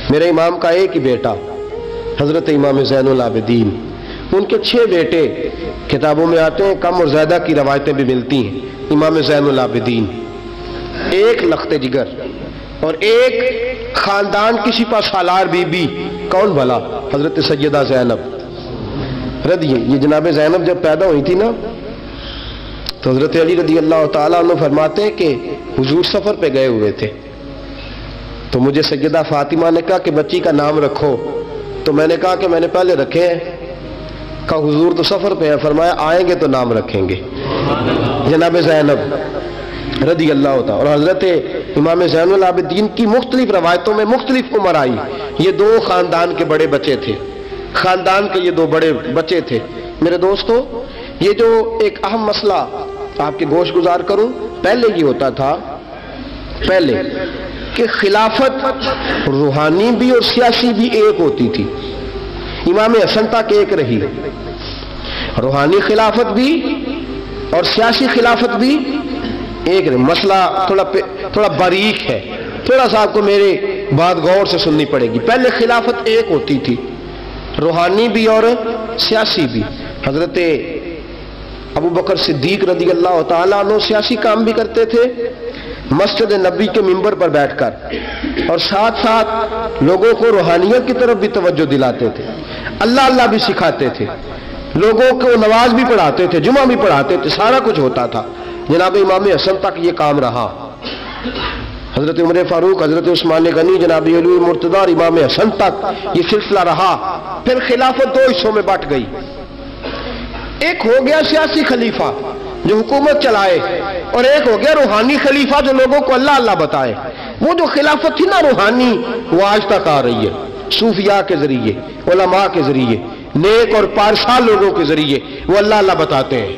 میرے امام کا ایک ہی بیٹا حضرت امام زین العابدین، ان کے 6 بیٹے کتابوں میں آتے ہیں، کم اور زیادہ کی روایتیں بھی ملتی ہیں۔ امام زین العابدین ایک لخت جگر اور ایک خاندان کی سپہ سالار بی بی، کون بھلا؟ حضرت سیدہ زینب یہ جناب زینب جب پیدا ہوئی تھی نا تو حضرت علی رضی اللہ تعالیٰ عنہ فرماتے ہیں کہ حضور سفر پہ گئے ہوئے تھے، تو مجھے سیدہ فاطمہ نے کہا کہ بچی کا نام رکھو، تو میں نے کہا کہ میں نے پہلے رکھے ہیں، کہا حضور تو سفر پہ ہیں، فرمایا آئیں گے تو نام رکھیں گے جناب زینب رضی اللہ تعالیٰ۔ اور حضرت امام زین العابدین کی مختلف روایتوں میں مختلف عمر آئی، یہ 2 خاندان کے بڑے بچے تھے، خاندان کے یہ 2 بڑے بچے تھے۔ میرے دوستو، یہ جو ایک اہم مسئلہ آپ کے گوش گزار کروں، پہلے یہ ہوتا تھا پہلے کہ خلافت روحانی بھی اور سیاسی بھی ایک ہوتی تھی، امام حسن تک ایک رہی، روحانی خلافت بھی اور سیاسی خلافت بھی ایک رہی۔ مسئلہ تھوڑا باریک ہے، تھوڑا سا آپ کو میرے بات غور سے سننی پڑے گی۔ پہلے خلافت ایک ہوتی تھی، روحانی بھی اور سیاسی بھی۔ حضرت ابو بکر صدیق رضی اللہ تعالیٰ عنہ سیاسی کام بھی کرتے تھے مسجد نبی کے منبر پر بیٹھ کر، اور ساتھ ساتھ لوگوں کو روحانیت کی طرف بھی توجہ دلاتے تھے، اللہ اللہ بھی سکھاتے تھے، لوگوں کو نماز بھی پڑھاتے تھے، جمعہ بھی پڑھاتے تھے، سارا کچھ ہوتا تھا۔ جناب امام حسن تک یہ کام رہا، حضرت عمر فاروق، حضرت عثمان غنی، جناب علی مرتضیٰ اور امام حسن تک یہ سلسلہ رہا۔ پھر خلافت 2 حصوں میں بٹ گئی، ایک ہو گیا سیاسی خلیفہ جو حکومت چلائے، اور ایک ہو گیا روحانی خلیفہ جو لوگوں کو اللہ اللہ بتائے۔ وہ جو خلافت تھی نا روحانی، وہ آج تک آ رہی ہے، صوفیاء کے ذریعے، علماء کے ذریعے، نیک اور پارسال لوگوں کے ذریعے وہ اللہ اللہ بتاتے ہیں،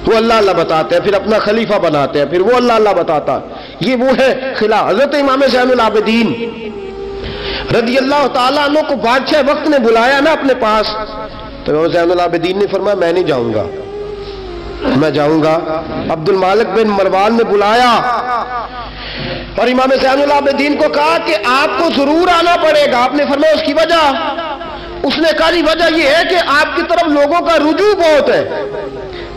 وہ اللہ اللہ بتاتے ہیں، پھر اپنا خلیفہ بناتے ہیں، پھر وہ اللہ اللہ بتاتا ہے۔ یہ وہ ہے خلاف۔ حضرت امام زین العابدین رضی اللہ تعالیٰ عنہ کو بادشاہ وقت نے بلایا نا اپنے پاس، تو امام زین العابدین نے فرمایا میں نہیں جاؤں گا، میں جاؤں گا۔ عبد المالک بن مروان نے بلایا اور امام زین العابدین کو کہا کہ آپ کو ضرور آنا پڑے گا۔ آپ نے فرمایا اس کی وجہ؟ اس نے کہا وجہ یہ ہے کہ آپ کی طرف لوگوں کا رجوع بہت ہے،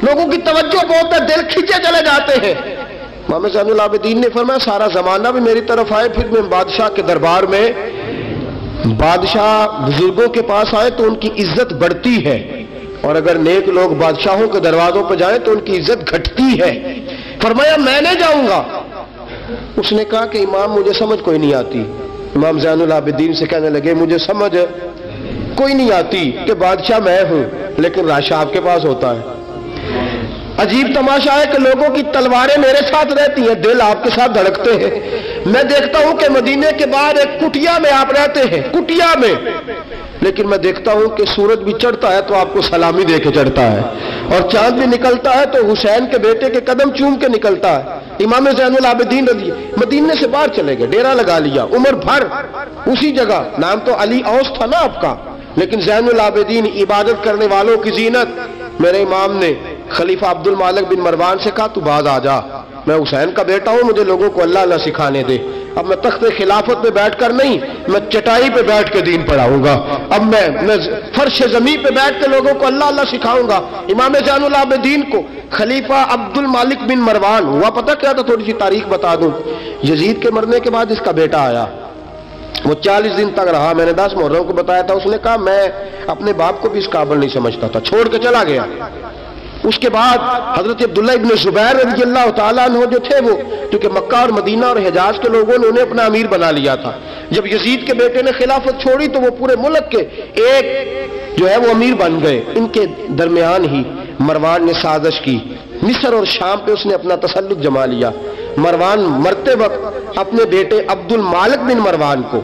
لوگوں کی توجہ بہت ہے، دل کھینچے چلے جاتے ہیں۔ امام زین العابدین نے فرمایا سارا زمانہ بھی میری طرف آئے، پھر میں بادشاہ کے دربار میں، بادشاہ بزرگوں کے پاس آئے تو ان کی عزت بڑھتی ہے، اور اگر نیک لوگ بادشاہوں کے دروازوں پہ جائیں تو ان کی عزت گھٹتی ہے۔ فرمایا میں نہیں جاؤں گا۔ اس نے کہا کہ امام مجھے سمجھ کوئی نہیں آتی۔ امام زین العابدین سے کہنے لگے مجھے سمجھ کوئی نہیں آتی کہ بادشاہ میں ہوں لیکن راشا آپ کے پاس ہوتا ہے۔ عجیب تماشا ہے کہ لوگوں کی تلواریں میرے ساتھ رہتی ہیں، دل آپ کے ساتھ دھڑکتے ہیں۔ میں دیکھتا ہوں کہ مدینے کے بعد ایک کٹیا میں آپ رہتے ہیں، کٹیا میں، لیکن میں دیکھتا ہوں کہ سورج بھی چڑھتا ہے تو آپ کو سلامی دے کے چڑھتا ہے، اور چاند بھی نکلتا ہے تو حسین کے بیٹے کے قدم چوم کے نکلتا ہے۔ امام زین العابدین رضی مدینے سے باہر چلے گئے، ڈیرا لگا لیا، عمر بھر اسی جگہ، نام تو علی اوس تھا نا آپ کا، لیکن زین العابدین عبادت کرنے والوں کی زینت۔ میرے امام نے خلیفہ عبد المالک بن مروان سے کہا تو باز آ جا، میں حسین کا بیٹا ہوں، مجھے لوگوں کو اللہ اللہ سکھانے دے۔ اب میں تخت خلافت پہ بیٹھ کر نہیں، میں چٹائی پہ بیٹھ کے دین پڑھاؤں گا، اب میں فرش زمین پہ بیٹھ کے لوگوں کو اللہ اللہ سکھاؤں گا۔ امام زین العابدین کو خلیفہ عبد المالک بن مروان ہوا پتہ کیا تھا؟ تھوڑی سی تاریخ بتا دوں۔ یزید کے مرنے کے بعد اس کا بیٹا آیا، وہ 40 دن تک رہا، میں نے 10 محرم کو بتایا تھا۔ اس نے کہا میں اپنے باپ کو بھی اس قابل نہیں سمجھتا تھا، چھوڑ کے چلا گیا۔ اس کے بعد حضرت عبداللہ ابن زبیر رضی اللہ تعالیٰ عنہ جو تھے، وہ کیونکہ مکہ اور مدینہ اور حجاز کے لوگوں نے انہیں اپنا امیر بنا لیا تھا، جب یزید کے بیٹے نے خلافت چھوڑی تو وہ پورے ملک کے ایک جو ہے وہ امیر بن گئے۔ ان کے درمیان ہی مروان نے سازش کی، مصر اور شام پہ اس نے اپنا تسلط جما لیا۔ مروان مرتے وقت اپنے بیٹے عبد المالک بن مروان کو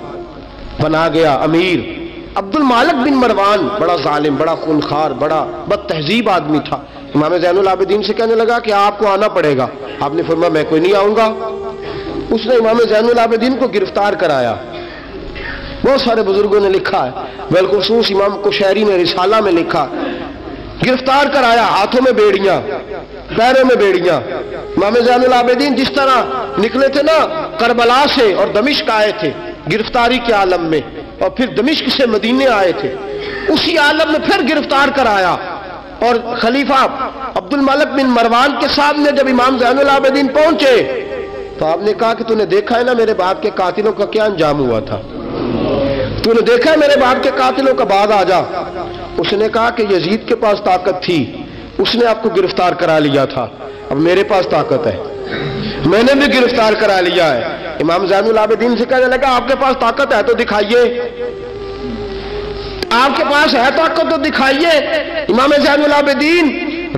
بنا گیا امیر۔ عبد المالک بن مروان بڑا ظالم، بڑا خونخوار، بڑا بد تہذیب آدمی تھا۔ امام زین العابدین سے کہنے لگا کہ آپ کو آنا پڑے گا۔ آپ نے فرمایا میں کوئی نہیں آؤں گا۔ اس نے امام زین العابدین کو گرفتار کرایا۔ بہت سارے بزرگوں نے لکھا ہے، بالخصوص امام کشیری نے رسالہ میں لکھا، گرفتار کرایا، ہاتھوں میں بیڑیاں، پیروں میں بیڑیاں۔ امام زین العابدین جس طرح نکلے تھے نا کربلا سے اور دمشق آئے تھے، گرفتاری کے عالم میں، اور پھر دمشق سے مدینے آئے تھے، اسی عالم میں پھر گرفتار کرایا، اور خلیفہ عبد الملک بن مروان کے سامنے جب امام زین العابدین پہنچے تو آپ نے کہا کہ تو نے دیکھا ہے نا میرے باپ کے قاتلوں کا کیا انجام ہوا تھا، تو نے دیکھا ہے میرے باپ کے قاتلوں کا، بعد آ جا۔ اس نے کہا کہ یزید کے پاس طاقت تھی، اس نے آپ کو گرفتار کرا لیا تھا، اب میرے پاس طاقت ہے، میں نے بھی گرفتار کرا لیا ہے۔ امام زین العابدین سے کہنے لگا آپ کے پاس طاقت ہے تو دکھائیے، آپ کے پاس ہے طاقت تو دکھائیے۔ امام زین العابدین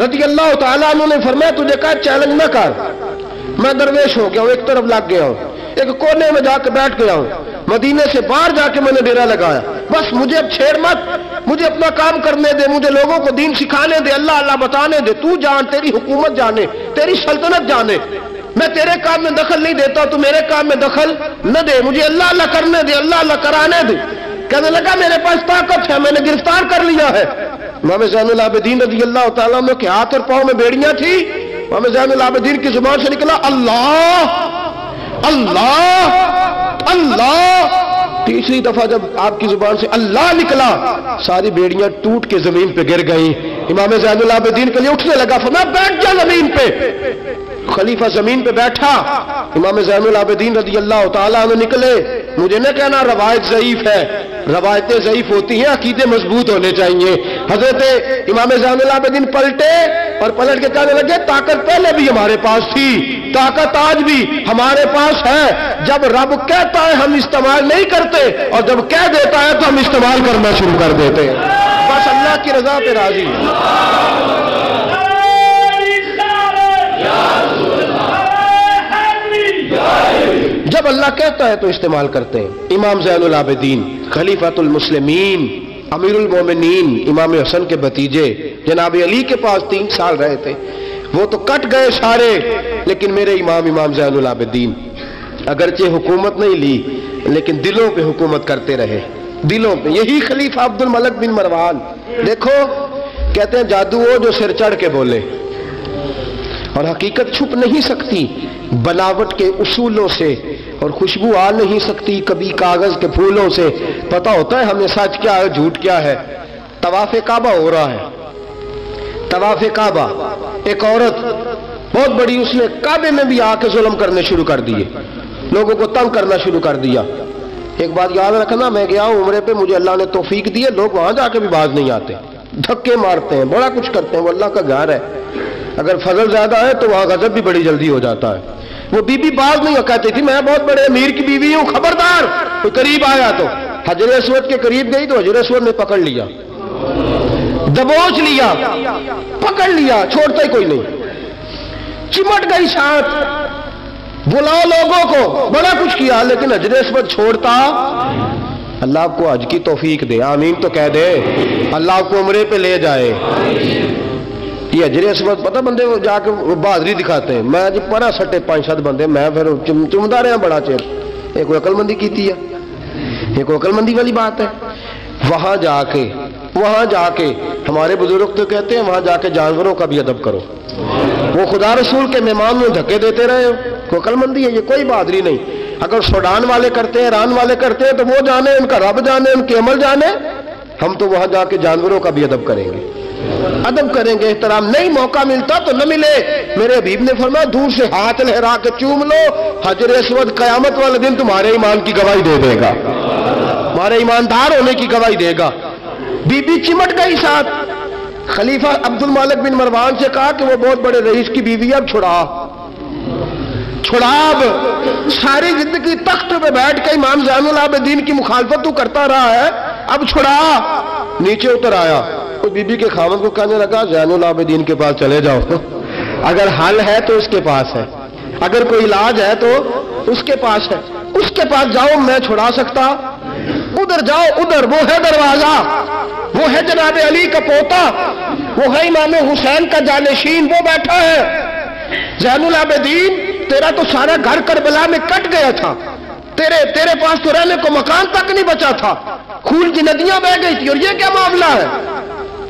رضی اللہ تعالیٰ عنہ نے فرمایا تجھے کہا چیلنج نہ کر، میں درویش ہو گیا ہوں، ایک طرف لگ گیا ہوں، ایک کونے میں جا کے بیٹھ گیا ہوں، مدینے سے باہر جا کے میں نے ڈیرا لگایا، بس مجھے اب چھیڑ مت، مجھے اپنا کام کرنے دے، مجھے لوگوں کو دین سکھانے دے، اللہ اللہ بتانے دے، تو جان، تیری حکومت جانے، تیری سلطنت جانے، میں تیرے کام میں دخل نہیں دیتا، تو میرے کام میں دخل نہ دے، مجھے اللہ اللہ کرنے دے، اللہ اللہ کرانے دے۔ کہنے لگا میرے پاس طاقت ہے، میں نے گرفتار کر لیا ہے۔ امام زین العابدین رضی اللہ تعالیٰ عنہ کے ہاتھ اور پاؤں میں بیڑیاں تھی، امام زین العابدین کی زبان سے نکلا اللہ اللہ اللہ۔ تیسری دفعہ جب آپ کی زبان سے اللہ نکلا ساری بیڑیاں ٹوٹ کے زمین پہ گر گئیں۔ امام زین العابدین کے لیے اٹھنے لگا، فرمایا بیٹھ جا زمین پہ۔ خلیفہ زمین پہ بیٹھا، امام زین العابدین رضی اللہ تعالیٰ عنہ نکلے۔ مجھے نہ کہنا روایت ضعیف ہے، روایتیں ضعیف ہوتی ہیں، عقیدے مضبوط ہونے چاہیے۔ حضرت امام زین العابدین پلٹے اور پلٹ کے کہنے لگے طاقت پہلے بھی ہمارے پاس تھی، طاقت آج بھی ہمارے پاس ہے، جب رب کہتا ہے ہم استعمال نہیں کرتے، اور جب کہہ دیتا ہے تو ہم استعمال کرنا شروع کر دیتے ہیں، بس اللہ کی رضا پہ راضی ہیں۔ جب اللہ کہتا ہے تو استعمال کرتے ہیں۔ امام زین العابدین خلیفۃ المسلمین امیر المومنین امام حسن کے بھتیجے جناب علی کے پاس 3 سال رہے تھے، وہ تو کٹ گئے سارے، لیکن میرے امام زین العابدین اگرچہ حکومت نہیں لی لیکن دلوں پہ حکومت کرتے رہے، دلوں پہ۔ یہی خلیفہ عبد الملک بن مروان، دیکھو کہتے ہیں جادو ہو جو سر چڑھ کے بولے، اور حقیقت چھپ نہیں سکتی بناوٹ کے اصولوں سے، اور خوشبو آ نہیں سکتی کبھی کاغذ کے پھولوں سے۔ پتہ ہوتا ہے ہمیں سچ کیا ہے جھوٹ کیا ہے۔ طواف کعبہ ہو رہا ہے، طواف کعبہ، ایک عورت بہت بڑی، اس نے کعبے میں بھی آ کے ظلم کرنے شروع کر دیے، لوگوں کو تنگ کرنا شروع کر دیا۔ ایک بات یاد رکھنا، میں گیا ہوں عمرے پہ، مجھے اللہ نے توفیق دی ہے، لوگ وہاں جا کے بھی باز نہیں آتے، دھکے مارتے ہیں، بڑا کچھ کرتے ہیں، وہ اللہ کا گھر ہے، اگر فضل زیادہ ہے تو وہاں غضب بھی بڑی جلدی ہو جاتا ہے۔ وہ بی بی باز نہیں ہو، کہتی تھی میں بہت بڑے امیر کی بیوی ہوں، خبردار کوئی قریب آیا تو حجر اسود کے قریب گئی تو حجر اسود نے پکڑ لیا، دبوچ لیا، پکڑ لیا، چھوڑتا ہی کوئی نہیں، چمٹ گئی ساتھ، بلاؤ لوگوں کو، بڑا کچھ کیا، لیکن حجر اسود چھوڑتا۔ اللہ آپ کو حج کی توفیق دے، آمین تو کہہ دے، اللہ آپ کو عمرے پہ لے جائے۔ یہ حجر اسود پتہ بندے جا کے بہادری دکھاتے ہیں، میں جی پڑا سٹے 5-7 بندے، میں پھر چمدا رہا بڑا چیر، ایک کوئی عقل مندی کیتی ہے، یہ کوئی عقل مندی والی بات ہے۔ وہاں جا کے ہمارے بزرگ تو کہتے ہیں وہاں جا کے جانوروں کا بھی ادب کرو، وہ خدا رسول کے مہمان میں دھکے دیتے رہے، کوئی عقل مندی ہے، یہ کوئی بہادری نہیں۔ اگر سوڈان والے کرتے ہیں، ایران والے کرتے ہیں تو وہ جانے، ان کا رب جانے، ان کے عمل جانے، ہم تو وہاں جا کے جانوروں کا بھی ادب کریں گے، ادب کریں گے، احترام۔ نہیں موقع ملتا تو نہ ملے، میرے حبیب نے فرمایا دور سے ہاتھ لہرا کے چوم لو، حجر اسود قیامت والے دن تمہارے ایمان کی گواہی دے دے گا، تمہارے ایماندار ہونے کی گواہی دے گا۔ بی بی چمٹ گئی ساتھ، خلیفہ عبد الملک بن مروان سے کہا کہ وہ بہت بڑے رئیس کی بیوی، اب چھڑا، اب ساری زندگی تخت پہ بیٹھ کے امام زین العابدین کی مخالفت تو کرتا رہا ہے، اب چھڑا۔ نیچے اتر آیا، اس بی بی کے خاوند کو کہنے لگا زین العابدین کے پاس چلے جاؤ، اگر حل ہے تو اس کے پاس ہے، اگر کوئی علاج ہے تو اس کے پاس ہے، اس کے پاس جاؤ، میں چھڑا سکتا، ادھر جاؤ، ادھر وہ ہے دروازہ، وہ ہے جناب علی کا پوتا، وہ ہے امام حسین کا جانشین، وہ بیٹھا ہے۔ زین العابدین تیرا تو سارا گھر کربلا میں کٹ گیا تھا، تیرے پاس تو رہنے کو مکان تک نہیں بچا تھا، خون کی ندیاں بہہ گئی تھی، اور یہ کیا معاملہ ہے؟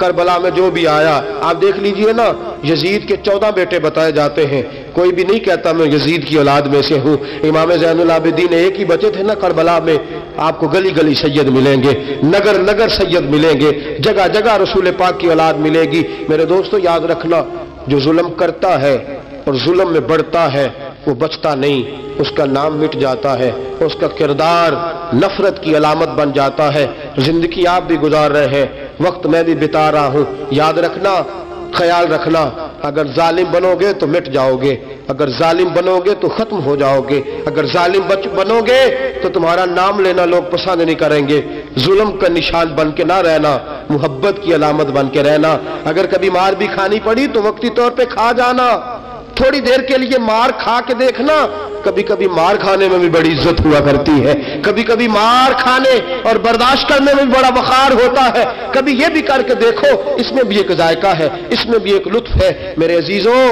کربلا میں جو بھی آیا آپ دیکھ لیجئے نا، یزید کے 14 بیٹے بتائے جاتے ہیں، کوئی بھی نہیں کہتا میں یزید کی اولاد میں سے ہوں۔ امام زین العابدین ایک ہی بچے تھے نا کربلا میں، آپ کو گلی گلی سید ملیں گے، نگر نگر سید ملیں گے، جگہ جگہ رسول پاک کی اولاد ملے گی۔ میرے دوستو یاد رکھنا، جو ظلم کرتا ہے اور ظلم میں بڑھتا ہے وہ بچتا نہیں، اس کا نام مٹ جاتا ہے، اس کا کردار نفرت کی علامت بن جاتا ہے۔ زندگی آپ بھی گزار رہے ہیں، وقت میں بھی بتا رہا ہوں، یاد رکھنا، خیال رکھنا، اگر ظالم بنو گے تو مٹ جاؤ گے، اگر ظالم بنو گے تو ختم ہو جاؤ گے، اگر ظالم بنو گے تو تمہارا نام لینا لوگ پسند نہیں کریں گے۔ ظلم کا نشان بن کے نہ رہنا، محبت کی علامت بن کے رہنا۔ اگر کبھی مار بھی کھانی پڑی تو وقتی طور پہ کھا جانا، تھوڑی دیر کے لیے مار کھا کے دیکھنا، کبھی کبھی مار کھانے میں بھی بڑی عزت ہوا کرتی ہے، کبھی کبھی مار کھانے اور برداشت کرنے میں بھی بڑا وقار ہوتا ہے۔ کبھی یہ بھی کر کے دیکھو، اس میں بھی ایک ذائقہ ہے، اس میں بھی ایک لطف ہے۔ میرے عزیزوں،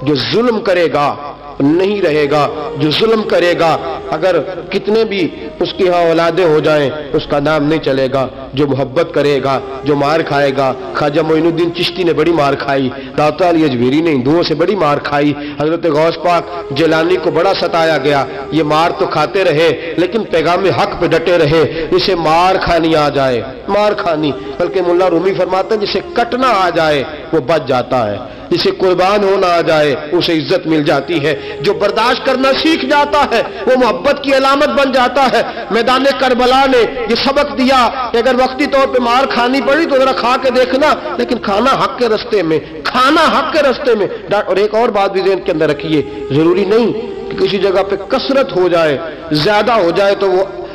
جو ظلم کرے گا نہیں رہے گا، جو ظلم کرے گا اگر کتنے بھی اس کی ہاں اولادیں ہو جائیں اس کا نام نہیں چلے گا۔ جو محبت کرے گا، جو مار کھائے گا، خواجہ معین الدین چشتی نے بڑی مار کھائی، داتا علی اجمیری نے ہندوؤں سے بڑی مار کھائی، حضرت غوث پاک جیلانی کو بڑا ستایا گیا، یہ مار تو کھاتے رہے لیکن پیغام حق پہ ڈٹے رہے۔ جسے مار کھانی آ جائے، مار کھانی، بلکہ مولا رومی فرماتے ہیں جسے کٹنا آ جائے وہ بچ جاتا ہے، جسے قربان ہونا آ جائے اسے عزت مل جاتی ہے، جو برداشت کرنا سیکھ جاتا ہے وہ محبت کی علامت بن جاتا ہے۔ میدان کربلا نے یہ سبق دیا کہ اگر وقتی طور پہ مار کھانی پڑی تو ذرا کھا کے دیکھنا، لیکن کھانا حق کے رستے میں، کھانا حق کے رستے میں۔ اور ایک اور بات بھی ذہن کے اندر رکھیے، ضروری نہیں کہ کسی جگہ پہ کثرت ہو جائے، زیادہ ہو جائے تو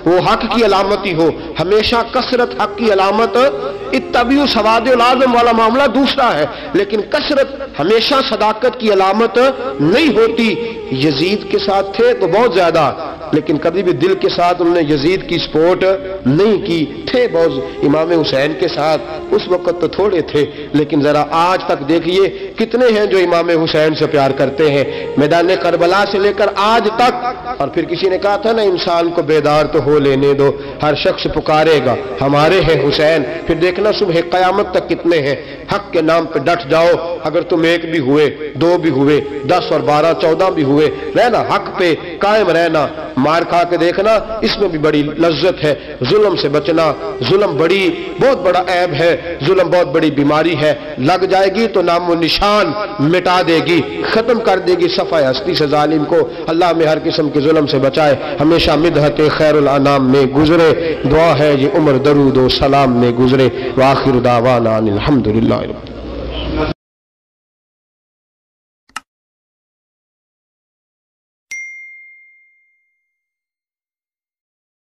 وہ حق کی علامت ہی ہو، ہمیشہ کثرت حق کی علامت، اتبعوا سواد العظم والا معاملہ دوسرا ہے، لیکن کثرت ہمیشہ صداقت کی علامت نہیں ہوتی۔ یزید کے ساتھ تھے تو بہت زیادہ، لیکن کبھی بھی دل کے ساتھ انہوں نے یزید کی سپورٹ نہیں کی، تھے بہت امام حسین کے ساتھ، اس وقت تو تھوڑے تھے، لیکن ذرا آج تک دیکھیے کتنے ہیں جو امام حسین سے پیار کرتے ہیں، میدان کربلا سے لے کر آج تک۔ اور پھر کسی نے کہا تھا نا انسان کو بیدار تو ہو لینے دو، ہر شخص پکارے گا ہمارے ہیں حسین، پھر دیکھنا صبح قیامت تک کتنے ہیں۔ حق کے نام پہ ڈٹ جاؤ، اگر تم ایک بھی ہوئے، دو بھی ہوئے، 10 اور 12 14 بھی ہوئے، رہنا حق پہ قائم رہنا، مار کھا کے دیکھنا، اس میں بھی بڑی لذت ہے۔ ظلم سے بچنا، ظلم بہت بڑا عیب ہے، ظلم بہت بڑی بیماری ہے، لگ جائے گی تو نام و نشان مٹا دے گی، ختم کر دے گی صفحہ ہستی سے ظالم کو۔ اللہ میں ہر قسم کے ظلم سے بچائے، ہمیشہ مدحت خیر الانام میں گزرے، دعا ہے یہ عمر درود و سلام میں گزرے۔ وآخر دعوانا الحمدللہ۔